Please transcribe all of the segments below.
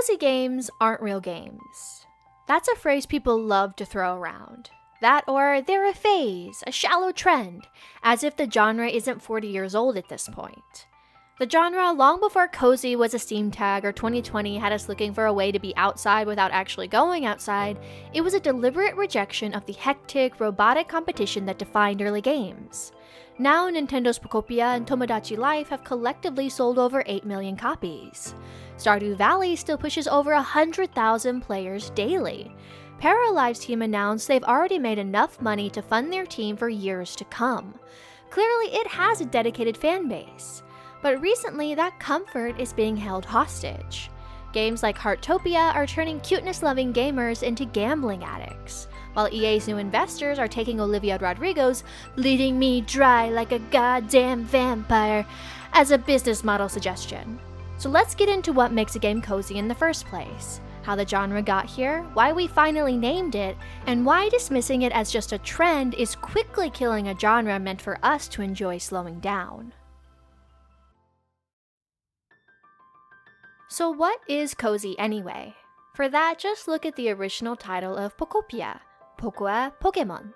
Cozy games aren't real games. That's a phrase people love to throw around. That or they're a phase, a shallow trend, as if the genre isn't 40 years old at this point. The genre, long before cozy was a Steam tag or 2020 had us looking for a way to be outside without actually going outside, it was a deliberate rejection of the hectic, robotic competition that defined early games. Now, Nintendo's Pokopia and Tomodachi Life have collectively sold over 8 million copies. Stardew Valley still pushes over 100,000 players daily. Paralive's team announced they've already made enough money to fund their team for years to come. Clearly, it has a dedicated fan base. But recently, that comfort is being held hostage. Games like Heartopia are turning cuteness-loving gamers into gambling addicts, while EA's new investors are taking Olivia Rodrigo's "bleeding me dry like a goddamn vampire" as a business model suggestion. So let's get into what makes a game cozy in the first place, how the genre got here, why we finally named it, and why dismissing it as just a trend is quickly killing a genre meant for us to enjoy slowing down. So what is cozy anyway? For that, just look at the original title of Pokopia, Poco a Pokemon.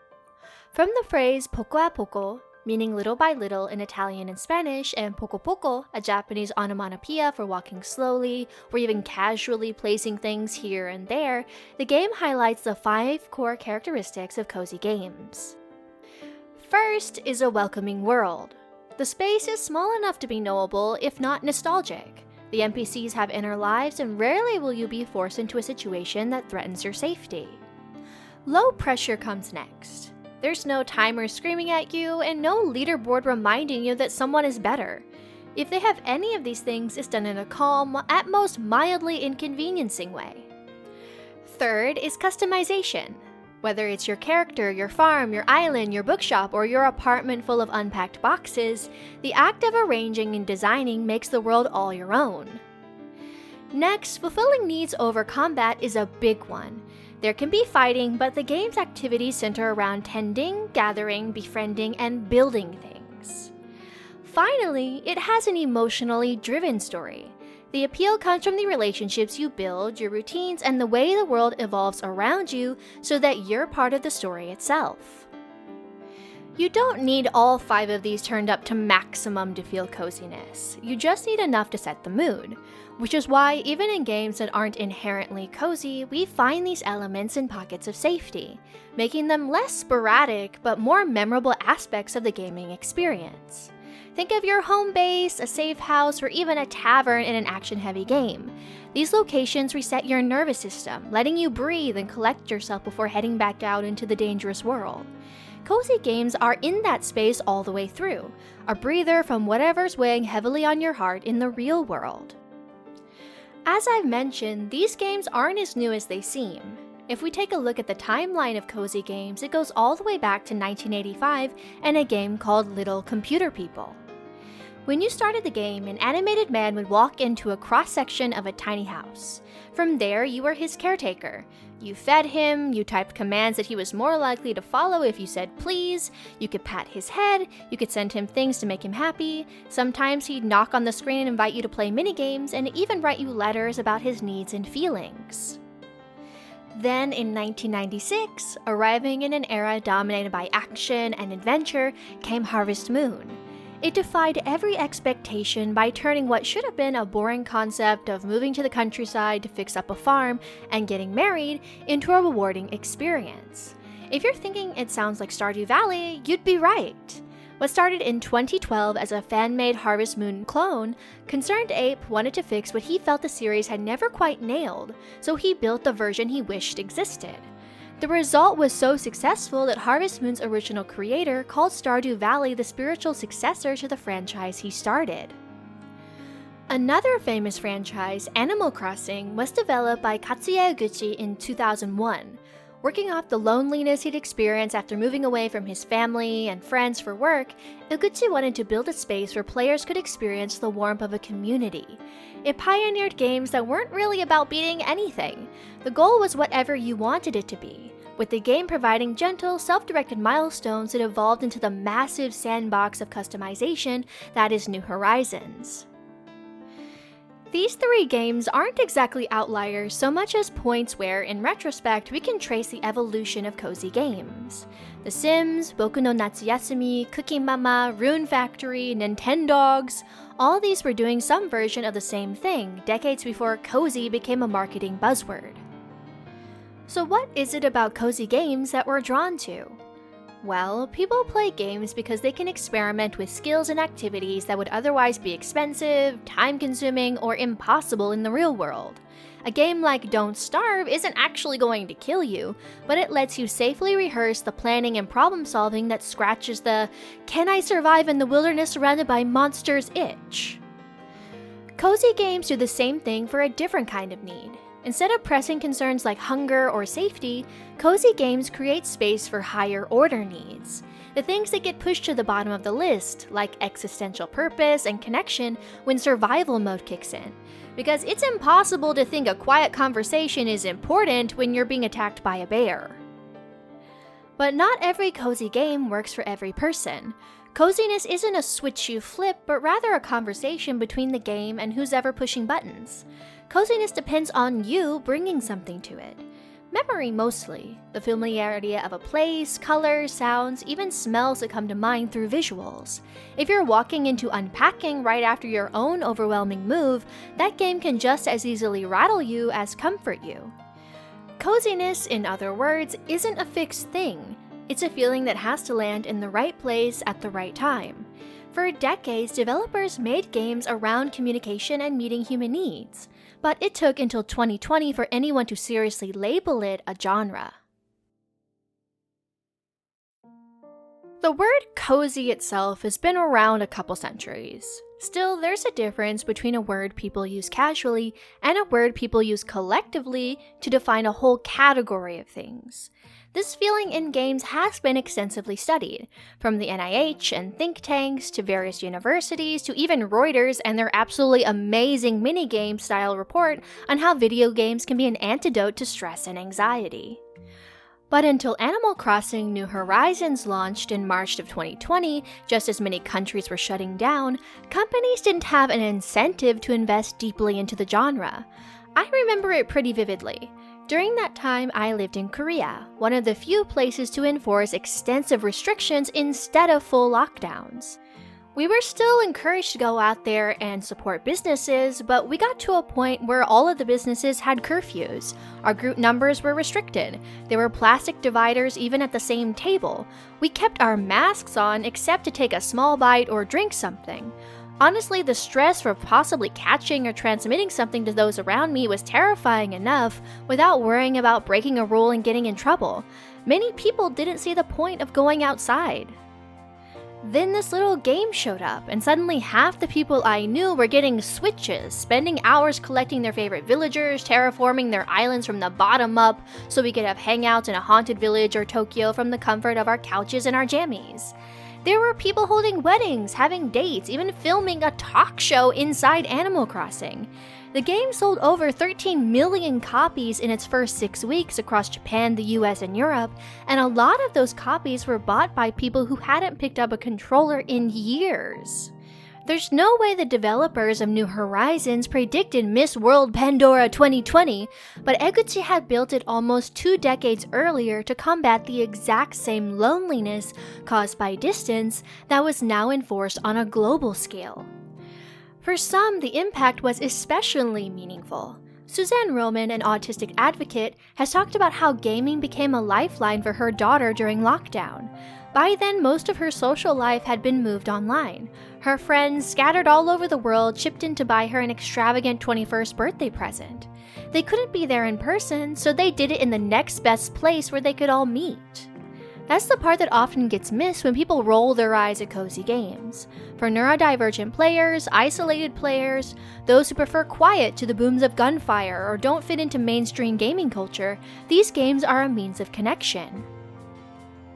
From the phrase poco a poco, meaning little by little in Italian and Spanish, and poco poco, a Japanese onomatopoeia for walking slowly or even casually placing things here and there, the game highlights the 5 core characteristics of cozy games. First is a welcoming world. The space is small enough to be knowable, if not nostalgic. The NPCs have inner lives, and rarely will you be forced into a situation that threatens your safety. Low pressure comes next. There's no timer screaming at you, and no leaderboard reminding you that someone is better. If they have any of these things, it's done in a calm, at most mildly inconveniencing way. Third is customization. Whether it's your character, your farm, your island, your bookshop, or your apartment full of unpacked boxes, the act of arranging and designing makes the world all your own. Next, fulfilling needs over combat is a big one. There can be fighting, but the game's activities center around tending, gathering, befriending, and building things. Finally, it has an emotionally driven story. The appeal comes from the relationships you build, your routines, and the way the world evolves around you so that you're part of the story itself. You don't need all 5 of these turned up to maximum to feel coziness. You just need enough to set the mood, which is why even in games that aren't inherently cozy, we find these elements in pockets of safety, making them less sporadic but more memorable aspects of the gaming experience. Think of your home base, a safe house, or even a tavern in an action-heavy game. These locations reset your nervous system, letting you breathe and collect yourself before heading back out into the dangerous world. Cozy games are in that space all the way through, a breather from whatever's weighing heavily on your heart in the real world. As I've mentioned, these games aren't as new as they seem. If we take a look at the timeline of cozy games, it goes all the way back to 1985 and a game called Little Computer People. When you started the game, an animated man would walk into a cross-section of a tiny house. From there, you were his caretaker. You fed him, you typed commands that he was more likely to follow if you said please, you could pat his head, you could send him things to make him happy, sometimes he'd knock on the screen and invite you to play minigames, and even write you letters about his needs and feelings. Then in 1996, arriving in an era dominated by action and adventure, came Harvest Moon. It defied every expectation by turning what should have been a boring concept of moving to the countryside to fix up a farm and getting married into a rewarding experience. If you're thinking it sounds like Stardew Valley, you'd be right. What started in 2012 as a fan-made Harvest Moon clone, Concerned Ape wanted to fix what he felt the series had never quite nailed, so he built the version he wished existed. The result was so successful that Harvest Moon's original creator called Stardew Valley the spiritual successor to the franchise he started. Another famous franchise, Animal Crossing, was developed by Katsuya Eguchi in 2001. Working off the loneliness he'd experienced after moving away from his family and friends for work, Eguchi wanted to build a space where players could experience the warmth of a community. It pioneered games that weren't really about beating anything. The goal was whatever you wanted it to be, with the game providing gentle, self-directed milestones that evolved into the massive sandbox of customization that is New Horizons. These three games aren't exactly outliers so much as points where, in retrospect, we can trace the evolution of cozy games. The Sims, Boku no Natsuyasumi, Cooking Mama, Rune Factory, Nintendogs, all these were doing some version of the same thing decades before cozy became a marketing buzzword. So what is it about cozy games that we're drawn to? Well, people play games because they can experiment with skills and activities that would otherwise be expensive, time-consuming, or impossible in the real world. A game like Don't Starve isn't actually going to kill you, but it lets you safely rehearse the planning and problem-solving that scratches the "can I survive in the wilderness surrounded by monsters" itch. Cozy games do the same thing for a different kind of need. Instead of pressing concerns like hunger or safety, cozy games create space for higher order needs. The things that get pushed to the bottom of the list, like existential purpose and connection when survival mode kicks in. Because it's impossible to think a quiet conversation is important when you're being attacked by a bear. But not every cozy game works for every person. Coziness isn't a switch you flip, but rather a conversation between the game and who's ever pushing buttons. Coziness depends on you bringing something to it. Memory mostly, the familiarity of a place, colors, sounds, even smells that come to mind through visuals. If you're walking into unpacking right after your own overwhelming move, that game can just as easily rattle you as comfort you. Coziness, in other words, isn't a fixed thing. It's a feeling that has to land in the right place at the right time. For decades, developers made games around communication and meeting human needs. But it took until 2020 for anyone to seriously label it a genre. The word cozy itself has been around a couple centuries. Still, there's a difference between a word people use casually and a word people use collectively to define a whole category of things. This feeling in games has been extensively studied, from the NIH and think tanks to various universities to even Reuters and their absolutely amazing minigame style report on how video games can be an antidote to stress and anxiety. But until Animal Crossing New Horizons launched in March of 2020, just as many countries were shutting down, companies didn't have an incentive to invest deeply into the genre. I remember it pretty vividly. During that time, I lived in Korea, one of the few places to enforce extensive restrictions instead of full lockdowns. We were still encouraged to go out there and support businesses, but we got to a point where all of the businesses had curfews. Our group numbers were restricted. There were plastic dividers even at the same table. We kept our masks on except to take a small bite or drink something. Honestly, the stress for possibly catching or transmitting something to those around me was terrifying enough without worrying about breaking a rule and getting in trouble. Many people didn't see the point of going outside. Then this little game showed up, and suddenly half the people I knew were getting Switches, spending hours collecting their favorite villagers, terraforming their islands from the bottom up so we could have hangouts in a haunted village or Tokyo from the comfort of our couches and our jammies. There were people holding weddings, having dates, even filming a talk show inside Animal Crossing. The game sold over 13 million copies in its first 6 weeks across Japan, the US, and Europe, and a lot of those copies were bought by people who hadn't picked up a controller in years. There's no way the developers of New Horizons predicted Miss World Pandora 2020, but Eguchi had built it almost 2 decades earlier to combat the exact same loneliness caused by distance that was now enforced on a global scale. For some, the impact was especially meaningful. Suzanne Roman, an autistic advocate, has talked about how gaming became a lifeline for her daughter during lockdown. By then, most of her social life had been moved online. Her friends, scattered all over the world, chipped in to buy her an extravagant 21st birthday present. They couldn't be there in person, so they did it in the next best place where they could all meet. That's the part that often gets missed when people roll their eyes at cozy games. For neurodivergent players, isolated players, those who prefer quiet to the booms of gunfire or don't fit into mainstream gaming culture, these games are a means of connection.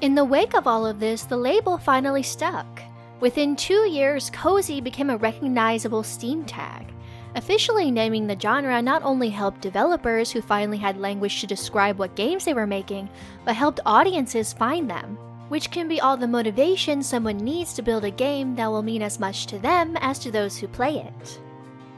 In the wake of all of this, the label finally stuck. Within 2 years, cozy became a recognizable Steam tag. Officially naming the genre not only helped developers who finally had language to describe what games they were making, but helped audiences find them, which can be all the motivation someone needs to build a game that will mean as much to them as to those who play it.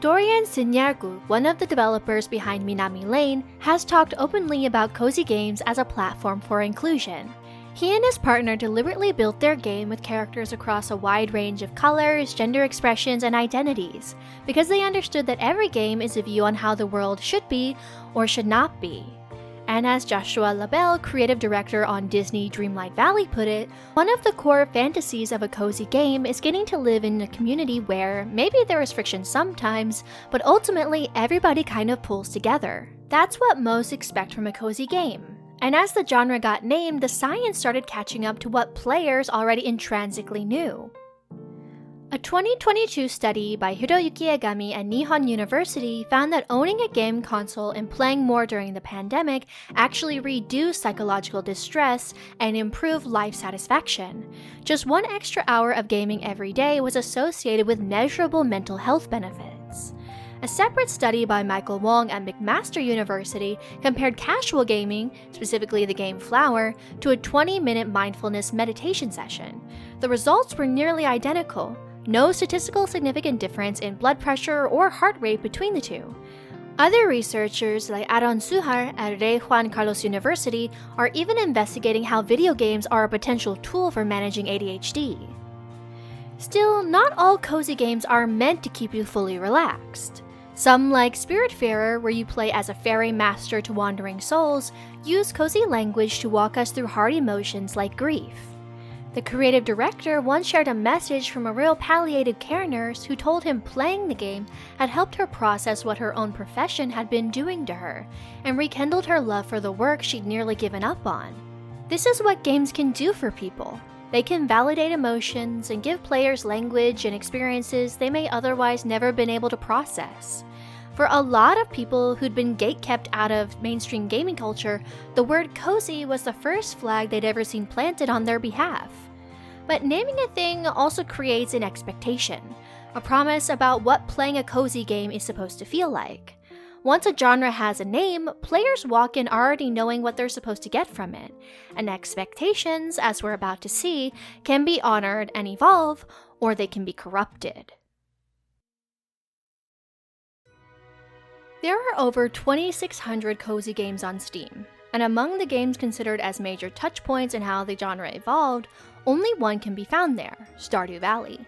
Dorian Sinyargu, one of the developers behind Minami Lane, has talked openly about cozy games as a platform for inclusion. He and his partner deliberately built their game with characters across a wide range of colors, gender expressions, and identities, because they understood that every game is a view on how the world should be or should not be. And as Joshua LaBelle, creative director on Disney Dreamlight Valley, put it, one of the core fantasies of a cozy game is getting to live in a community where maybe there is friction sometimes, but ultimately everybody kind of pulls together. That's what most expect from a cozy game. And as the genre got named, the science started catching up to what players already intrinsically knew. A 2022 study by Hiroyuki Egami at Nihon University found that owning a game console and playing more during the pandemic actually reduced psychological distress and improved life satisfaction. Just 1 extra hour of gaming every day was associated with measurable mental health benefits. A separate study by Michael Wong at McMaster University compared casual gaming, specifically the game Flower, to a 20-minute mindfulness meditation session. The results were nearly identical. No statistical significant difference in blood pressure or heart rate between the two. Other researchers like Aaron Sujar at Rey Juan Carlos University are even investigating how video games are a potential tool for managing ADHD. Still, not all cozy games are meant to keep you fully relaxed. Some, like Spiritfarer, where you play as a fairy master to wandering souls, use cozy language to walk us through hard emotions like grief. The creative director once shared a message from a real palliative care nurse who told him playing the game had helped her process what her own profession had been doing to her, and rekindled her love for the work she'd nearly given up on. This is what games can do for people. They can validate emotions and give players language and experiences they may otherwise never been able to process. For a lot of people who'd been gatekept out of mainstream gaming culture, the word cozy was the first flag they'd ever seen planted on their behalf. But naming a thing also creates an expectation, a promise about what playing a cozy game is supposed to feel like. Once a genre has a name, players walk in already knowing what they're supposed to get from it, and expectations, as we're about to see, can be honored and evolve, or they can be corrupted. There are over 2,600 cozy games on Steam, and among the games considered as major touchpoints in how the genre evolved, only one can be found there, Stardew Valley.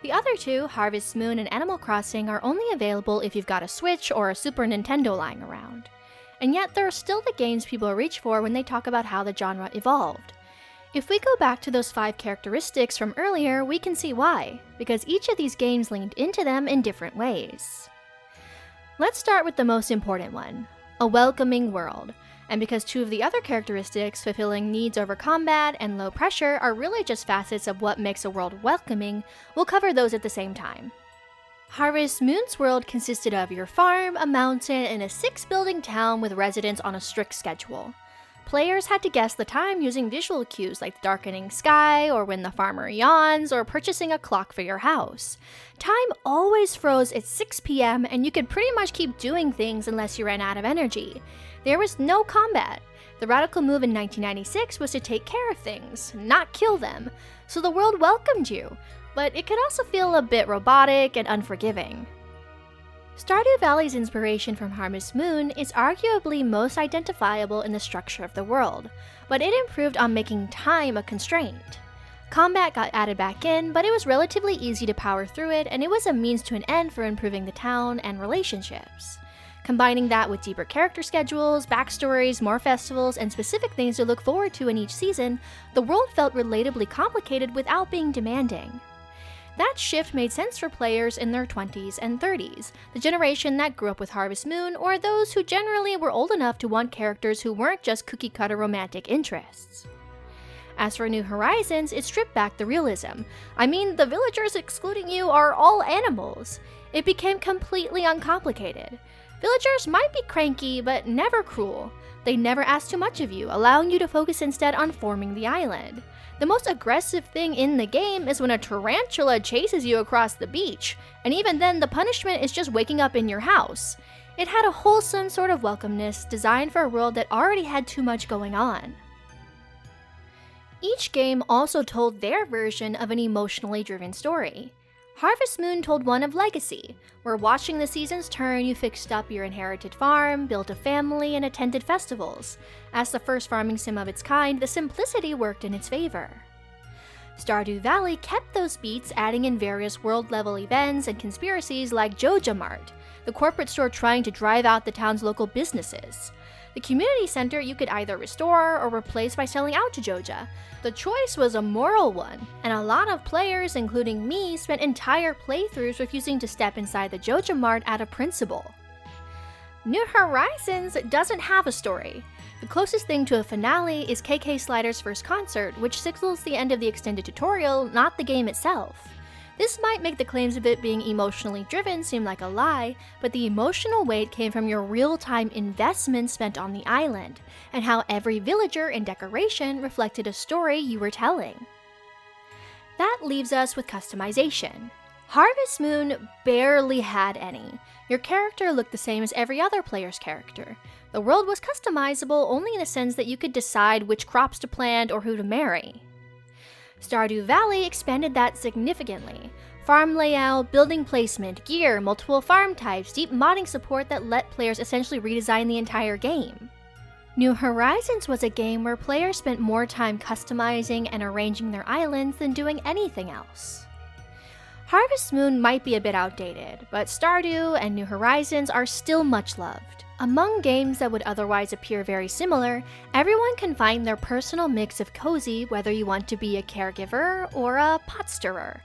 The other two, Harvest Moon and Animal Crossing, are only available if you've got a Switch or a Super Nintendo lying around. And yet there are still the games people reach for when they talk about how the genre evolved. If we go back to those 5 characteristics from earlier, we can see why, because each of these games leaned into them in different ways. Let's start with the most important one, a welcoming world. And because 2 of the other characteristics, fulfilling needs over combat and low pressure, are really just facets of what makes a world welcoming, we'll cover those at the same time. Harvest Moon's world consisted of your farm, a mountain, and a 6-building town with residents on a strict schedule. Players had to guess the time using visual cues like the darkening sky, or when the farmer yawns, or purchasing a clock for your house. Time always froze at 6 p.m. and you could pretty much keep doing things unless you ran out of energy. There was no combat. The radical move in 1996 was to take care of things, not kill them, so the world welcomed you, but it could also feel a bit robotic and unforgiving. Stardew Valley's inspiration from Harvest Moon is arguably most identifiable in the structure of the world, but it improved on making time a constraint. Combat got added back in, but it was relatively easy to power through it, and it was a means to an end for improving the town and relationships. Combining that with deeper character schedules, backstories, more festivals, and specific things to look forward to in each season, the world felt relatably complicated without being demanding. That shift made sense for players in their 20s and 30s, the generation that grew up with Harvest Moon, or those who generally were old enough to want characters who weren't just cookie-cutter romantic interests. As for New Horizons, it stripped back the realism. I mean, the villagers excluding you are all animals. It became completely uncomplicated. Villagers might be cranky, but never cruel. They never ask too much of you, allowing you to focus instead on forming the island. The most aggressive thing in the game is when a tarantula chases you across the beach, and even then the punishment is just waking up in your house. It had a wholesome sort of welcomeness designed for a world that already had too much going on. Each game also told their version of an emotionally driven story. Harvest Moon told one of legacy, where watching the seasons turn, you fixed up your inherited farm, built a family, and attended festivals. As the first farming sim of its kind, the simplicity worked in its favor. Stardew Valley kept those beats, adding in various world-level events and conspiracies like Joja Mart, the corporate store trying to drive out the town's local businesses. The community center you could either restore or replace by selling out to Joja. The choice was a moral one, and a lot of players, including me, spent entire playthroughs refusing to step inside the Joja Mart out of principle. New Horizons doesn't have a story. The closest thing to a finale is KK Slider's first concert, which signals the end of the extended tutorial, not the game itself. This might make the claims of it being emotionally driven seem like a lie, but the emotional weight came from your real-time investment spent on the island, and how every villager and decoration reflected a story you were telling. That leaves us with customization. Harvest Moon barely had any. Your character looked the same as every other player's character. The world was customizable only in the sense that you could decide which crops to plant or who to marry. Stardew Valley expanded that significantly. Farm layout, building placement, gear, multiple farm types, deep modding support that let players essentially redesign the entire game. New Horizons was a game where players spent more time customizing and arranging their islands than doing anything else. Harvest Moon might be a bit outdated, but Stardew and New Horizons are still much loved. Among games that would otherwise appear very similar, everyone can find their personal mix of cozy whether you want to be a caregiver or a pot stirrer.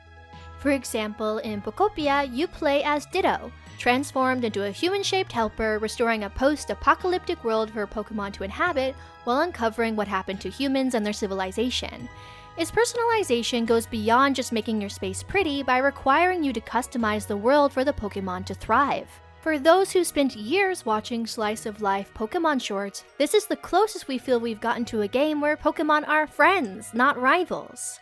For example, in Pokopia, you play as Ditto, transformed into a human-shaped helper, restoring a post-apocalyptic world for Pokemon to inhabit while uncovering what happened to humans and their civilization. Its personalization goes beyond just making your space pretty by requiring you to customize the world for the Pokemon to thrive. For those who spent years watching slice-of-life Pokemon shorts, this is the closest we feel we've gotten to a game where Pokemon are friends, not rivals.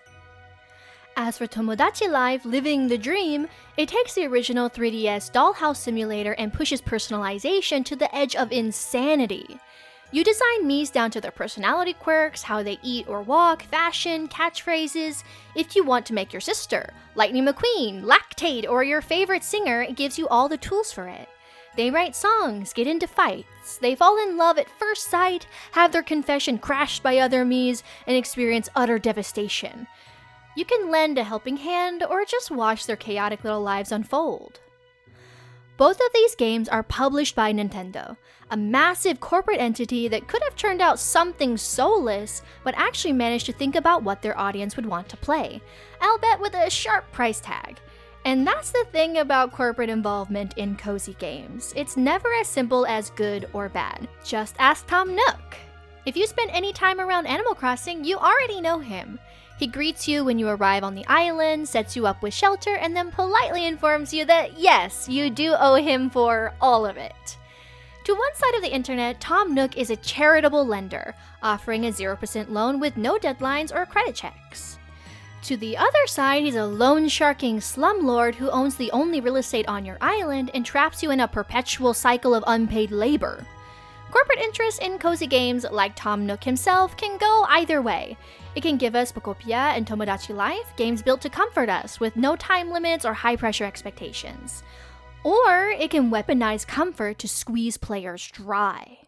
As for Tomodachi Life Living the Dream, it takes the original 3DS Dollhouse Simulator and pushes personalization to the edge of insanity. You design Miis down to their personality quirks, how they eat or walk, fashion, catchphrases. If you want to make your sister, Lightning McQueen, lactate, or your favorite singer, it gives you all the tools for it. They write songs, get into fights, they fall in love at first sight, have their confession crashed by other Miis, and experience utter devastation. You can lend a helping hand or just watch their chaotic little lives unfold. Both of these games are published by Nintendo, a massive corporate entity that could have turned out something soulless, but actually managed to think about what their audience would want to play, albeit with a sharp price tag. And that's the thing about corporate involvement in cozy games. It's never as simple as good or bad. Just ask Tom Nook. If you spend any time around Animal Crossing, you already know him. He greets you when you arrive on the island, sets you up with shelter, and then politely informs you that yes, you do owe him for all of it. To one side of the internet, Tom Nook is a charitable lender, offering a 0% loan with no deadlines or credit checks. To the other side, he's a loan-sharking slumlord who owns the only real estate on your island and traps you in a perpetual cycle of unpaid labor. Corporate interests in cozy games, like Tom Nook himself, can go either way. It can give us Pokopia and Tomodachi Life, games built to comfort us with no time limits or high-pressure expectations. Or it can weaponize comfort to squeeze players dry.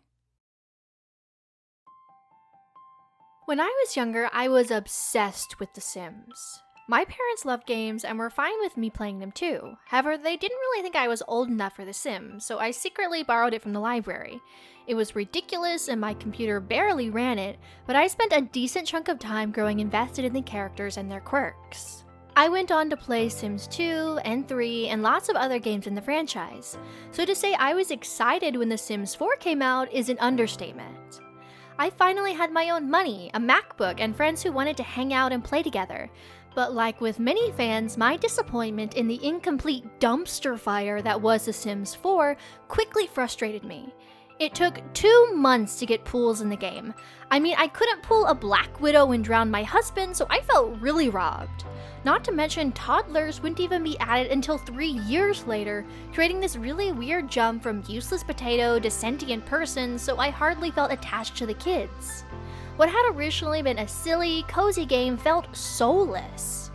When I was younger, I was obsessed with The Sims. My parents loved games and were fine with me playing them too. However, they didn't really think I was old enough for The Sims, so I secretly borrowed it from the library. It was ridiculous and my computer barely ran it, but I spent a decent chunk of time growing invested in the characters and their quirks. I went on to play Sims 2 and 3 and lots of other games in the franchise, so to say I was excited when The Sims 4 came out is an understatement. I finally had my own money, a MacBook, and friends who wanted to hang out and play together. But like with many fans, my disappointment in the incomplete dumpster fire that was The Sims 4 quickly frustrated me. It took 2 months to get pools in the game. I mean, I couldn't pull a Black Widow and drown my husband, so I felt really robbed. Not to mention, toddlers wouldn't even be added until 3 years later, creating this really weird jump from useless potato to sentient person, so I hardly felt attached to the kids. What had originally been a silly, cozy game felt soulless.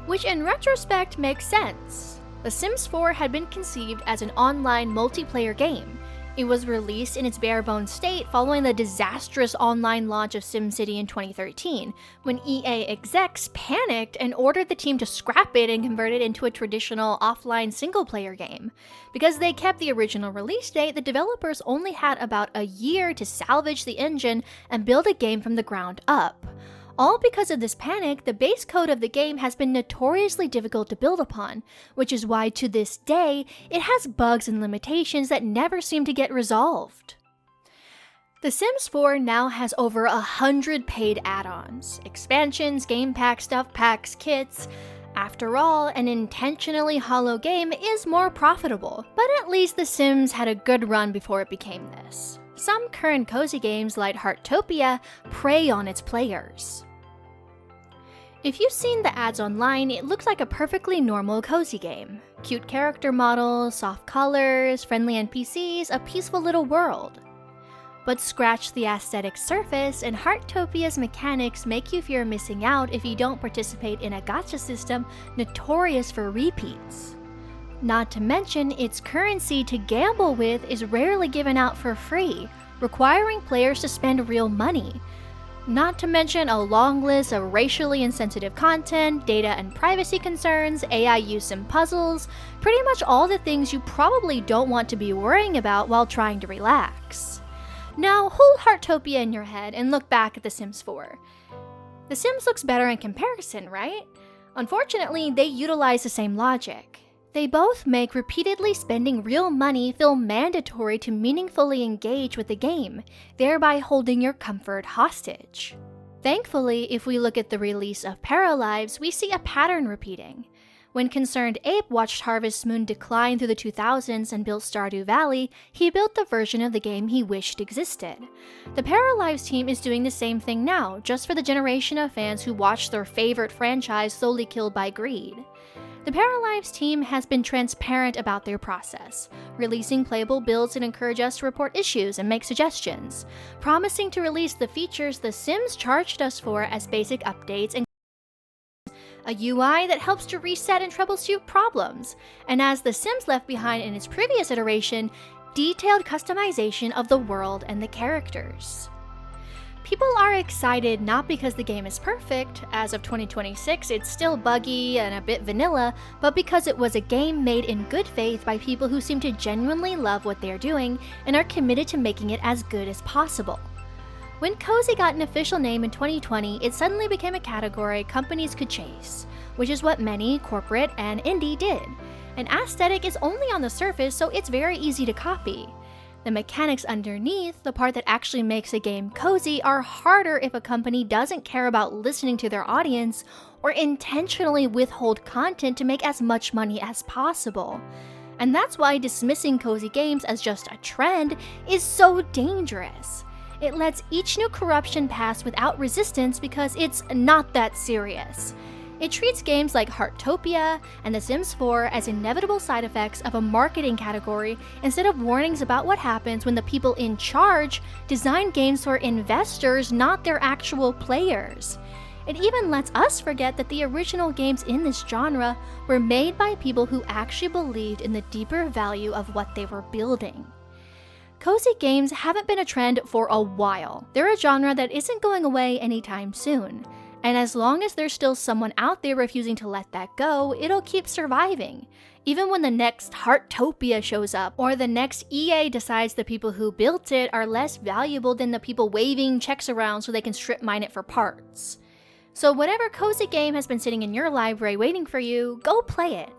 which in retrospect makes sense. The Sims 4 had been conceived as an online multiplayer game. It was released in its bare-bones state following the disastrous online launch of SimCity in 2013, when EA execs panicked and ordered the team to scrap it and convert it into a traditional offline single-player game. Because they kept the original release date, the developers only had about a year to salvage the engine and build a game from the ground up. All because of this panic, the base code of the game has been notoriously difficult to build upon, which is why to this day, it has bugs and limitations that never seem to get resolved. The Sims 4 now has over 100 paid add-ons, expansions, game packs, stuff packs, kits. After all, an intentionally hollow game is more profitable, but at least The Sims had a good run before it became this. Some current cozy games like Heartopia prey on its players. If you've seen the ads online, it looks like a perfectly normal cozy game. Cute character models, soft colors, friendly NPCs, a peaceful little world. But scratch the aesthetic surface, and Heartopia's mechanics make you fear missing out if you don't participate in a gacha system notorious for repeats. Not to mention, its currency to gamble with is rarely given out for free, requiring players to spend real money. Not to mention a long list of racially insensitive content, data and privacy concerns, AI use and puzzles, pretty much all the things you probably don't want to be worrying about while trying to relax. Now, hold Heartopia in your head and look back at The Sims 4. The Sims looks better in comparison, right? Unfortunately, they utilize the same logic. They both make repeatedly spending real money feel mandatory to meaningfully engage with the game, thereby holding your comfort hostage. Thankfully, if we look at the release of Paralives, we see a pattern repeating. When Concerned Ape watched Harvest Moon decline through the 2000s and built Stardew Valley, he built the version of the game he wished existed. The Paralives team is doing the same thing now, just for the generation of fans who watched their favorite franchise slowly killed by greed. The Paralives team has been transparent about their process, releasing playable builds that encourage us to report issues and make suggestions, promising to release the features The Sims charged us for as basic updates and a UI that helps to reset and troubleshoot problems, and as The Sims left behind in its previous iteration, detailed customization of the world and the characters. People are excited not because the game is perfect, as of 2026 it's still buggy and a bit vanilla, but because it was a game made in good faith by people who seem to genuinely love what they're doing and are committed to making it as good as possible. When cozy got an official name in 2020, it suddenly became a category companies could chase, which is what many, corporate and indie, did. An aesthetic is only on the surface, so it's very easy to copy. The mechanics underneath, the part that actually makes a game cozy, are harder if a company doesn't care about listening to their audience or intentionally withhold content to make as much money as possible. And that's why dismissing cozy games as just a trend is so dangerous. It lets each new corruption pass without resistance because it's not that serious. It treats games like Heartopia and The Sims 4 as inevitable side effects of a marketing category instead of warnings about what happens when the people in charge design games for investors, not their actual players. It even lets us forget that the original games in this genre were made by people who actually believed in the deeper value of what they were building. Cozy games haven't been a trend for a while. They're a genre that isn't going away anytime soon. And as long as there's still someone out there refusing to let that go, it'll keep surviving. Even when the next Heartopia shows up, or the next EA decides the people who built it are less valuable than the people waving checks around so they can strip mine it for parts. So whatever cozy game has been sitting in your library waiting for you, go play it.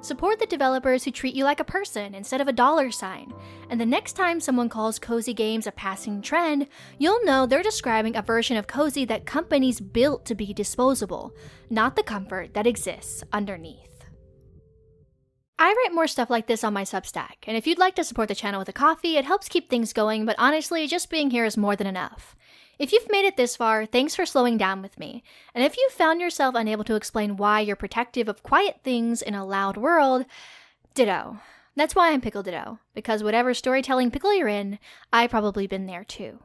Support the developers who treat you like a person instead of a dollar sign. And the next time someone calls cozy games a passing trend, you'll know they're describing a version of cozy that companies built to be disposable, not the comfort that exists underneath. I write more stuff like this on my Substack, and if you'd like to support the channel with a coffee, it helps keep things going, but honestly, just being here is more than enough. If you've made it this far, thanks for slowing down with me. And if you found yourself unable to explain why you're protective of quiet things in a loud world, ditto. That's why I'm Pickle Ditto, because whatever storytelling pickle you're in, I've probably been there too.